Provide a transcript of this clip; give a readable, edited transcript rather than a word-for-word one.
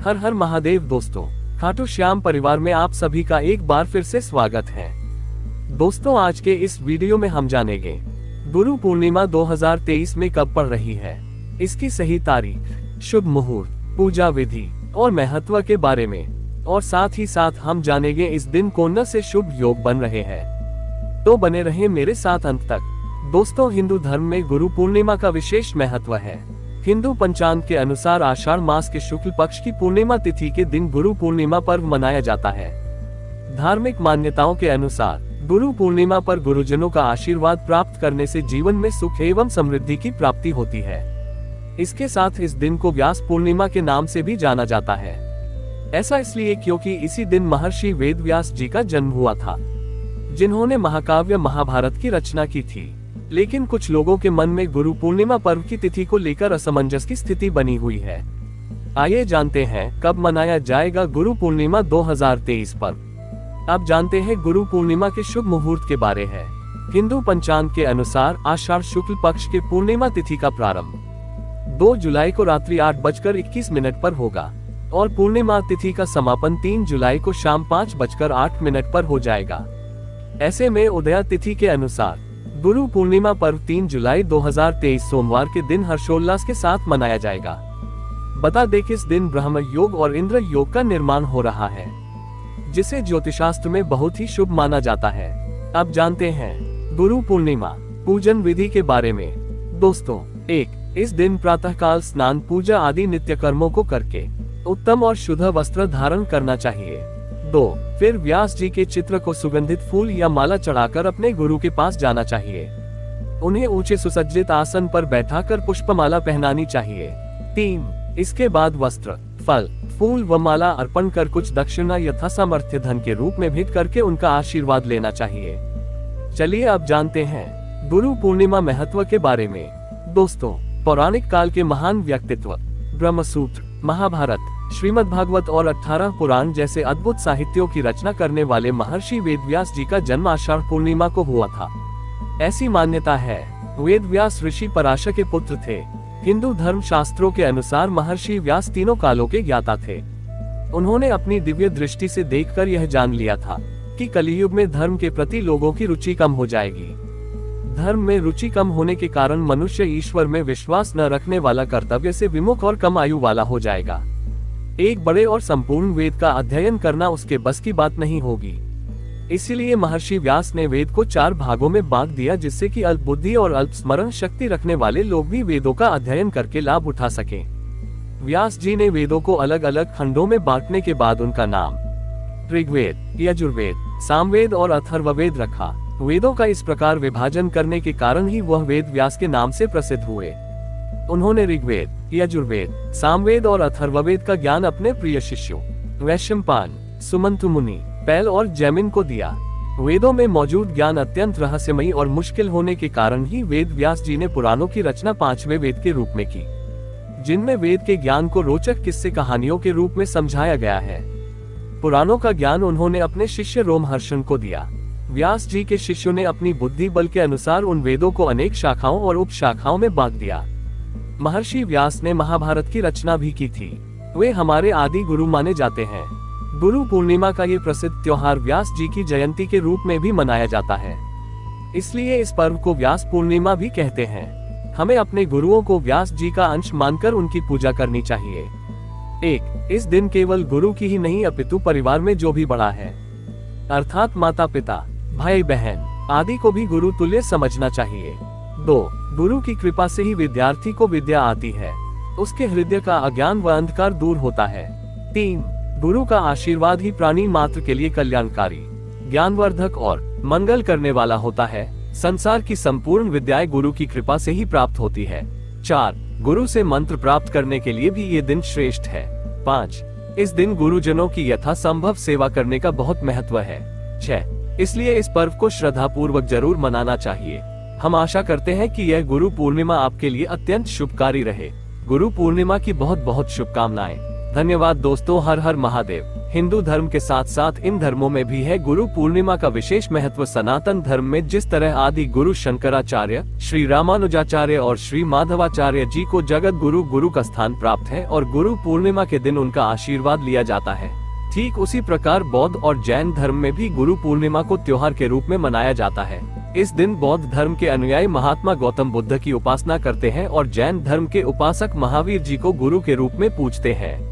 हर हर महादेव दोस्तों, खाटू श्याम परिवार में आप सभी का एक बार फिर से स्वागत है। दोस्तों, आज के इस वीडियो में हम जानेंगे गुरु पूर्णिमा 2023 में कब पड़ रही है, इसकी सही तारीख, शुभ मुहूर्त, पूजा विधि और महत्व के बारे में, और साथ ही साथ हम जानेंगे इस दिन कौन से शुभ योग बन रहे हैं। तो बने रहें मेरे साथ अंत तक। दोस्तों, हिंदू धर्म में गुरु पूर्णिमा का विशेष महत्व है। हिंदू पंचांग के अनुसार आषाढ़ मास के शुक्ल पक्ष की पूर्णिमा तिथि के दिन गुरु पूर्णिमा पर्व मनाया जाता है। धार्मिक मान्यताओं के अनुसार गुरु पूर्णिमा पर गुरुजनों का आशीर्वाद प्राप्त करने से जीवन में सुख एवं समृद्धि की प्राप्ति होती है। इसके साथ इस दिन को व्यास पूर्णिमा के नाम से भी जाना जाता है। ऐसा इसलिए क्योंकि इसी दिन महर्षि वेद व्यास जी का जन्म हुआ था, जिन्होंने महाकाव्य महाभारत की रचना की थी। लेकिन कुछ लोगों के मन में गुरु पूर्णिमा पर्व की तिथि को लेकर असमंजस की स्थिति बनी हुई है। आइए जानते हैं कब मनाया जाएगा गुरु पूर्णिमा 2023 पर्व। अब जानते हैं गुरु पूर्णिमा के शुभ मुहूर्त के बारे में। हिंदू पंचांग के अनुसार आषाढ़ शुक्ल पक्ष के पूर्णिमा तिथि का प्रारंभ 2 जुलाई को रात्रि 8:21 पर होगा और पूर्णिमा तिथि का समापन 3 जुलाई को शाम 5:08 पर हो जाएगा। ऐसे में उदया तिथि के अनुसार गुरु पूर्णिमा पर्व 3 जुलाई 2023 सोमवार के दिन हर्षोल्लास के साथ मनाया जाएगा। बता दें कि इस दिन ब्रह्म योग और इंद्र योग का निर्माण हो रहा है, जिसे ज्योतिषशास्त्र में बहुत ही शुभ माना जाता है। अब जानते हैं गुरु पूर्णिमा पूजन विधि के बारे में। दोस्तों, 1. इस दिन प्रातःकाल स्नान पूजा आदि नित्य कर्मों को करके उत्तम और शुद्ध वस्त्र धारण करना चाहिए। 2. फिर व्यास जी के चित्र को सुगंधित फूल या माला चढ़ाकर अपने गुरु के पास जाना चाहिए। उन्हें ऊंचे सुसज्जित आसन पर बैठाकर पुष्पमाला पहनानी चाहिए। 3. इसके बाद वस्त्र, फल, फूल व माला अर्पण कर कुछ दक्षिणा यथा सामर्थ्य धन के रूप में भेंट करके उनका आशीर्वाद लेना चाहिए। चलिए अब जानते हैं गुरु पूर्णिमा महत्व के बारे में। दोस्तों, पौराणिक काल के महान व्यक्तित्व ब्रह्मसूत्र, महाभारत, श्रीमद् भागवत और 18 पुराण जैसे अद्भुत साहित्यों की रचना करने वाले महर्षि वेदव्यास जी का जन्म आषाढ़ पूर्णिमा को हुआ था। ऐसी मान्यता है वेदव्यास ऋषि पराशर के पुत्र थे। हिंदू धर्म शास्त्रों के अनुसार महर्षि व्यास तीनों कालों के ज्ञाता थे। उन्होंने अपनी दिव्य दृष्टि से देखकर यह जान लिया था कि कलियुग में धर्म के प्रति लोगों की रुचि कम हो जाएगी। धर्म में रुचि कम होने के कारण मनुष्य ईश्वर में विश्वास न रखने वाला, कर्तव्य से विमुख और कम आयु वाला हो जाएगा। एक बड़े और संपूर्ण वेद का अध्ययन करना उसके बस की बात नहीं होगी। इसीलिए महर्षि व्यास ने वेद को 4 भागों में बांट दिया, जिससे कि अल्प बुद्धि और अल्प स्मरण शक्ति रखने वाले लोग भी वेदों का अध्ययन करके लाभ उठा सकें। व्यास जी ने वेदों को अलग अलग खंडों में बांटने के बाद उनका नाम ऋग्वेद, यजुर्वेद, सामवेद और अथर्ववेद रखा। वेदों का इस प्रकार विभाजन करने के कारण ही वह वेद व्यास के नाम से प्रसिद्ध हुए। उन्होंने ऋग्वेद, यजुर्वेद, सामवेद और अथर्ववेद का ज्ञान अपने प्रिय शिष्यों वैशंपायन, सुमंतु मुनि, पैल और जैमिन को दिया। वेदों में मौजूद ज्ञान अत्यंत रहस्यमयी और मुश्किल होने के कारण ही वेद व्यास जी ने पुराणों की रचना 5वें वेद के रूप में की, जिनमें वेद के ज्ञान को रोचक किस्से कहानियों के रूप में समझाया गया है। पुराणों का ज्ञान उन्होंने अपने शिष्य रोमहर्षण को दिया। व्यास जी के शिष्यों ने अपनी बुद्धि बल के अनुसार उन वेदों को अनेक शाखाओं और उप शाखाओं में बांट दिया। महर्षि व्यास ने महाभारत की रचना भी की थी। वे हमारे आदि गुरु माने जाते हैं। गुरु पूर्णिमा का ये प्रसिद्ध त्योहार व्यास जी की जयंती के रूप में भी मनाया जाता है, इसलिए इस पर्व को व्यास पूर्णिमा भी कहते हैं। हमें अपने गुरुओं को व्यास जी का अंश मानकर उनकी पूजा करनी चाहिए। 1. इस दिन केवल गुरु की ही नहीं अपितु परिवार में जो भी बड़ा है, अर्थात माता पिता, भाई बहन आदि को भी गुरु तुल्य समझना चाहिए। 2. गुरु की कृपा से ही विद्यार्थी को विद्या आती है, उसके हृदय का अज्ञान व अंधकार दूर होता है। 3. गुरु का आशीर्वाद ही प्राणी मात्र के लिए कल्याणकारी, ज्ञानवर्धक और मंगल करने वाला होता है। संसार की संपूर्ण विद्याएं गुरु की कृपा से ही प्राप्त होती है। 4. गुरु से मंत्र प्राप्त करने के लिए भी ये दिन श्रेष्ठ है। 5. इस दिन गुरुजनों की यथासंभव सेवा करने का बहुत महत्व है। 6. इसलिए इस पर्व को श्रद्धा पूर्वक जरूर मनाना चाहिए। हम आशा करते हैं कि यह गुरु पूर्णिमा आपके लिए अत्यंत शुभकारी रहे। गुरु पूर्णिमा की बहुत बहुत शुभकामनाएं। धन्यवाद दोस्तों। हर हर महादेव। हिंदू धर्म के साथ साथ इन धर्मों में भी है गुरु पूर्णिमा का विशेष महत्व। सनातन धर्म में जिस तरह आदि गुरु शंकराचार्य, श्री रामानुजाचार्य और श्री माधवाचार्य जी को जगत गुरु का स्थान प्राप्त है और गुरु पूर्णिमा के दिन उनका आशीर्वाद लिया जाता है, ठीक उसी प्रकार बौद्ध और जैन धर्म में भी गुरु पूर्णिमा को त्योहार के रूप में मनाया जाता है। इस दिन बौद्ध धर्म के अनुयायी महात्मा गौतम बुद्ध की उपासना करते हैं और जैन धर्म के उपासक महावीर जी को गुरु के रूप में पूजते हैं।